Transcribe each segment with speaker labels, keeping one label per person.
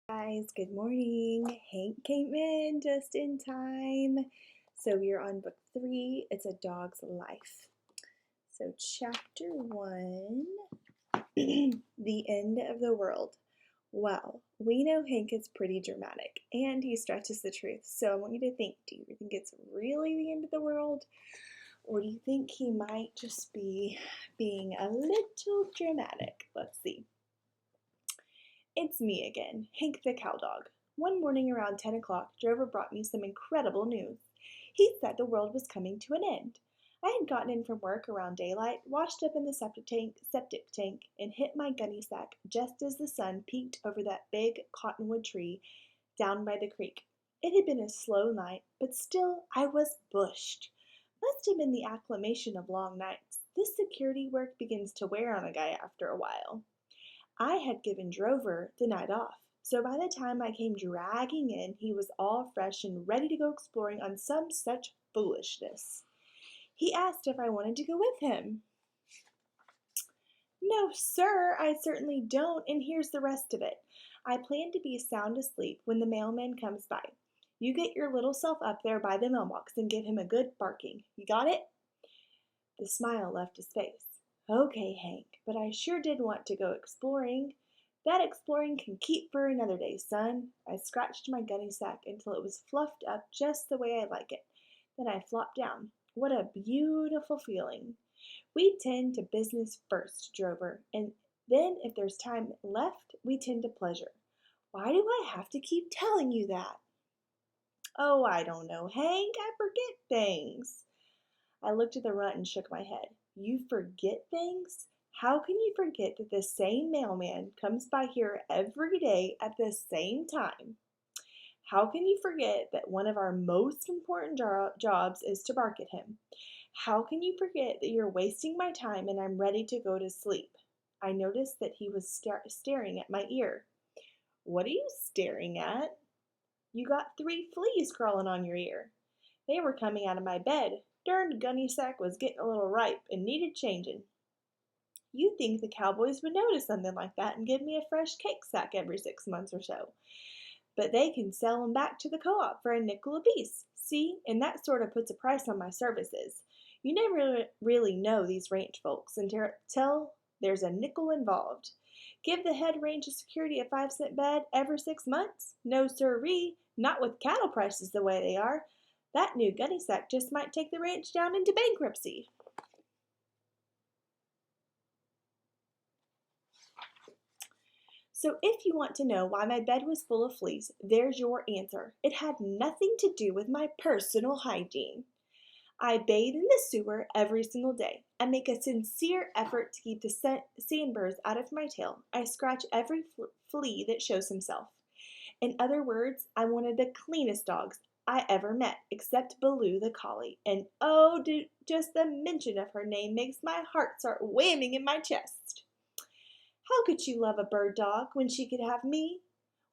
Speaker 1: Guys, good morning. Hank came in just in time. So we are on book 3. It's A Dog's Life. So chapter 1, The End of the World. Well, we know Hank is pretty dramatic and he stretches the truth. So I want you to think, do you think it's really the end of the world? Or do you think he might just be being a little dramatic? Let's see. It's me again, Hank the Cowdog. One morning around 10 o'clock, Drover brought me some incredible news. He said the world was coming to an end. I had gotten in from work around daylight, washed up in the septic tank, and hit my gunny sack just as the sun peeked over that big cottonwood tree down by the creek. It had been a slow night, but still I was bushed. Must have been the acclimation of long nights. This security work begins to wear on a guy after a while. I had given Drover the night off, so by the time I came dragging in, he was all fresh and ready to go exploring on some such foolishness. He asked if I wanted to go with him. No, sir, I certainly don't, and here's the rest of it. I plan to be sound asleep when the mailman comes by. You get your little self up there by the mailbox and give him a good barking. You got it? The smile left his face. Okay, Hank, but I sure did want to go exploring. That exploring can keep for another day, son. I scratched my gunny sack until it was fluffed up just the way I like it. Then I flopped down. What a beautiful feeling. We tend to business first, Drover, and then if there's time left, we tend to pleasure. Why do I have to keep telling you that? Oh, I don't know, Hank. I forget things. I looked at the runt and shook my head. You forget things? How can you forget that the same mailman comes by here every day at the same time? How can you forget that one of our most important jobs is to bark at him? How can you forget that you're wasting my time and I'm ready to go to sleep? I noticed that he was staring at my ear. What are you staring at? You got 3 fleas crawling on your ear. They were coming out of my bed. Darned gunny sack was getting a little ripe and needed changing. You'd think the cowboys would notice something like that and give me a fresh cake sack every 6 months or so. But they can sell 'em back to the co-op for a nickel apiece. See, and that sort of puts a price on my services. You never really know these ranch folks until there's a nickel involved. Give the head range of security a 5-cent bed every 6 months? No sirree, not with cattle prices the way they are. That new gunny sack just might take the ranch down into bankruptcy. So if you want to know why my bed was full of fleas, there's your answer. It had nothing to do with my personal hygiene. I bathe in the sewer every single day. I make a sincere effort to keep the sandburrs out of my tail. I scratch every flea that shows himself. In other words, I'm one of the cleanest dogs I ever met, except Baloo the collie. And oh, just the mention of her name makes my heart start whamming in my chest. How could she love a bird dog when she could have me?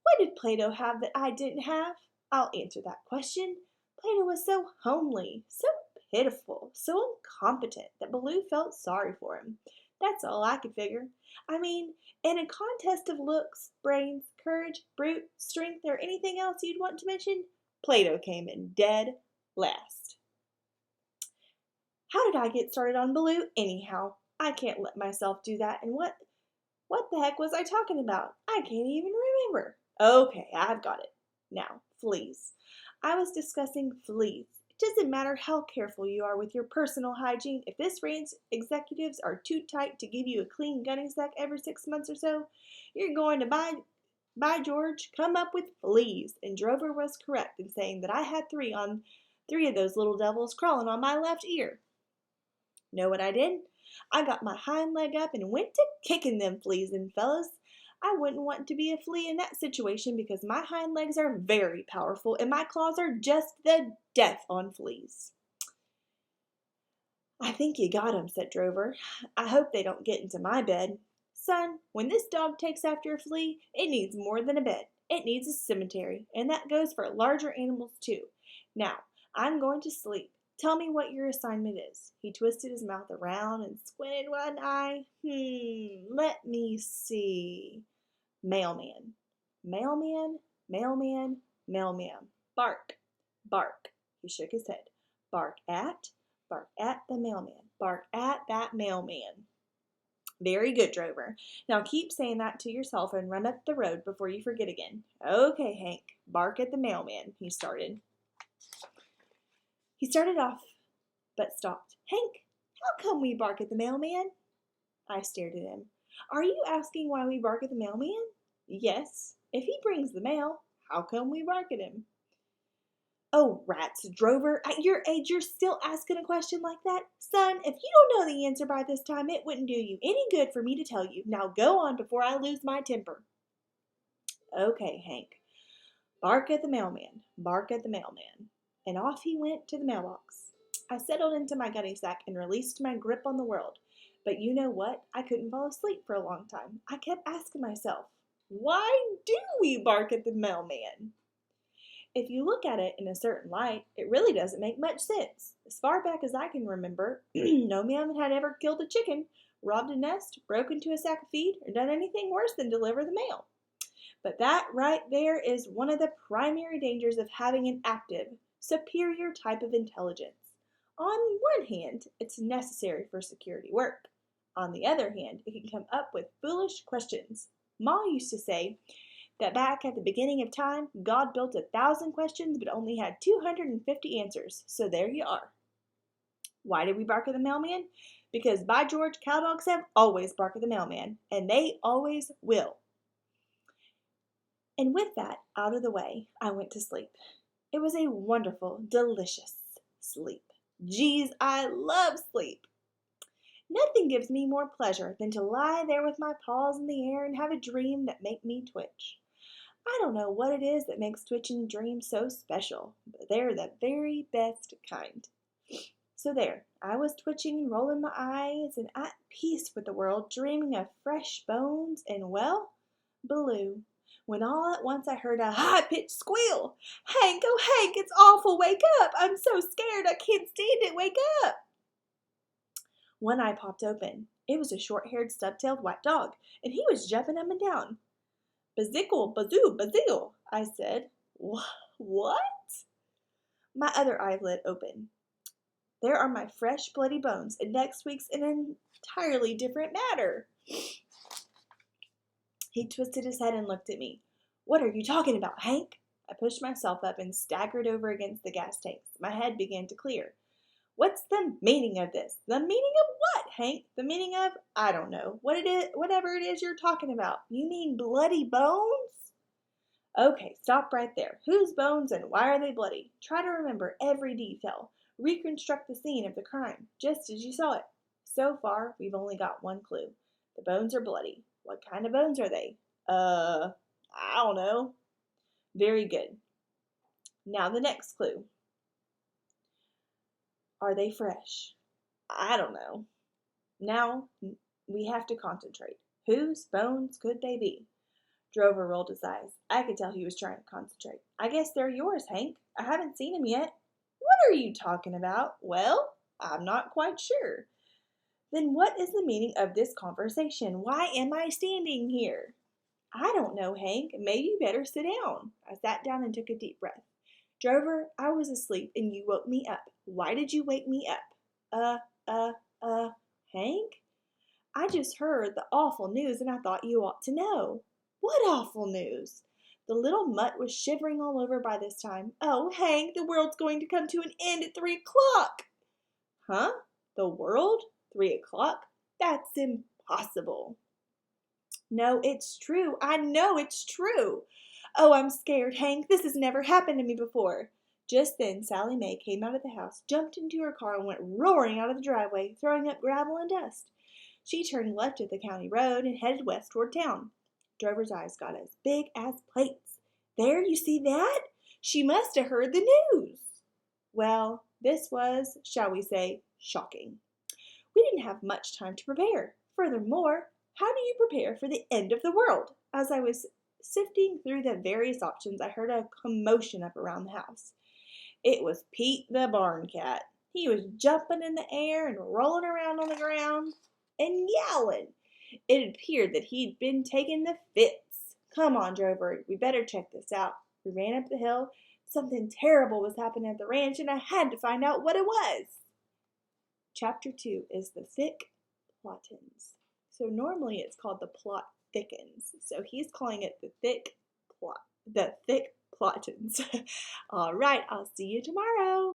Speaker 1: What did Plato have that I didn't have? I'll answer that question. Plato was so homely, so pitiful, so incompetent that Baloo felt sorry for him. That's all I could figure. I mean, in a contest of looks, brains, courage, brute, strength, or anything else you'd want to mention, Plato came in dead last. How did I get started on Baloo anyhow? I can't let myself do that. And what the heck was I talking about? I can't even remember. Okay, I've got it. Now, fleas. I was discussing fleas. It doesn't matter how careful you are with your personal hygiene. If this ranch executives are too tight to give you a clean gunny sack every 6 months or so, you're going to by George, come up with fleas. And Drover was correct in saying that I had three of those little devils crawling on my left ear. Know what I did? I got my hind leg up and went to kicking them fleas and fellas. I wouldn't want to be a flea in that situation because my hind legs are very powerful and my claws are just the death on fleas. I think you got 'em, said Drover. I hope they don't get into my bed. Son, when this dog takes after a flea, it needs more than a bed. It needs a cemetery, and that goes for larger animals too. Now, I'm going to sleep. Tell me what your assignment is. He twisted his mouth around and squinted one eye. Let me see. Mailman. Mailman, mailman, mailman. Bark, bark. He shook his head. Bark at the mailman. Bark at that mailman. Very good, Drover. Now keep saying that to yourself and run up the road before you forget again. Okay, Hank, bark at the mailman, he started. He started off, but stopped. Hank, how come we bark at the mailman? I stared at him. Are you asking why we bark at the mailman? Yes. If he brings the mail, how come we bark at him? Oh, rats, Drover, at your age you're still asking a question like that? Son, if you don't know the answer by this time, it wouldn't do you any good for me to tell you. Now go on before I lose my temper. Okay, Hank. Bark at the mailman. Bark at the mailman. And off he went to the mailbox. I settled into my gunny sack and released my grip on the world. But you know what? I couldn't fall asleep for a long time. I kept asking myself, why do we bark at the mailman? If you look at it in a certain light, it really doesn't make much sense. As far back as I can remember, no man had ever killed a chicken, robbed a nest, broke into a sack of feed, or done anything worse than deliver the mail. But that right there is one of the primary dangers of having an active, superior type of intelligence. On one hand, it's necessary for security work. On the other hand, it can come up with foolish questions. Ma used to say that back at the beginning of time, God built 1,000 questions but only had 250 answers. So there you are. Why did we bark at the mailman? Because by George, cowdogs have always barked at the mailman, and they always will. And with that out of the way, I went to sleep. It was a wonderful, delicious sleep. Geez, I love sleep. Nothing gives me more pleasure than to lie there with my paws in the air and have a dream that make me twitch. I don't know what it is that makes twitching dreams so special, but they're the very best kind. So there, I was twitching and rolling my eyes and at peace with the world, dreaming of fresh bones and, well, blue, when all at once I heard a high-pitched squeal. Hank, oh Hank, it's awful, wake up! I'm so scared, I can't stand it, wake up! One eye popped open. It was a short-haired, stub-tailed white dog, and he was jumping up and down. Bazickle, bazoo, baziggle, I said. What? My other eyelid opened. There are my fresh, bloody bones, and next week's an entirely different matter. He twisted his head and looked at me. What are you talking about, Hank? I pushed myself up and staggered over against the gas tanks. My head began to clear. What's the meaning of this? The meaning of what, Hank? The meaning of, I don't know, whatever it is you're talking about. You mean bloody bones? Okay, stop right there. Whose bones and why are they bloody? Try to remember every detail. Reconstruct the scene of the crime, just as you saw it. So far, we've only got one clue. The bones are bloody. What kind of bones are they? I don't know. Very good. Now the next clue. Are they fresh? I don't know. Now we have to concentrate. Whose bones could they be? Drover rolled his eyes. I could tell he was trying to concentrate. I guess they're yours, Hank. I haven't seen them yet. What are you talking about? Well, I'm not quite sure. Then what is the meaning of this conversation? Why am I standing here? I don't know, Hank. Maybe you better sit down. I sat down and took a deep breath. Drover, I was asleep and you woke me up. Why did you wake me up? Hank? I just heard the awful news and I thought you ought to know. What awful news? The little mutt was shivering all over by this time. Oh, Hank, the world's going to come to an end at 3 o'clock. Huh? The world? 3 o'clock? That's impossible. No, it's true. I know it's true. Oh, I'm scared, Hank. This has never happened to me before. Just then, Sally Mae came out of the house, jumped into her car, and went roaring out of the driveway, throwing up gravel and dust. She turned left at the county road and headed west toward town. Drover's eyes got as big as plates. There, you see that? She must have heard the news. Well, this was, shall we say, shocking. We didn't have much time to prepare. Furthermore, how do you prepare for the end of the world? As I was sifting through the various options, I heard a commotion up around the house. It was Pete the barn cat. He was jumping in the air and rolling around on the ground and yowling. It appeared that he'd been taking the fits. Come on, Drover, we better check this out. We ran up the hill. Something terrible was happening at the ranch, and I had to find out what it was. Chapter 2 is the thick plottins. So normally it's called the plot thickens. So he's calling it the thick plottins. All right, I'll see you tomorrow.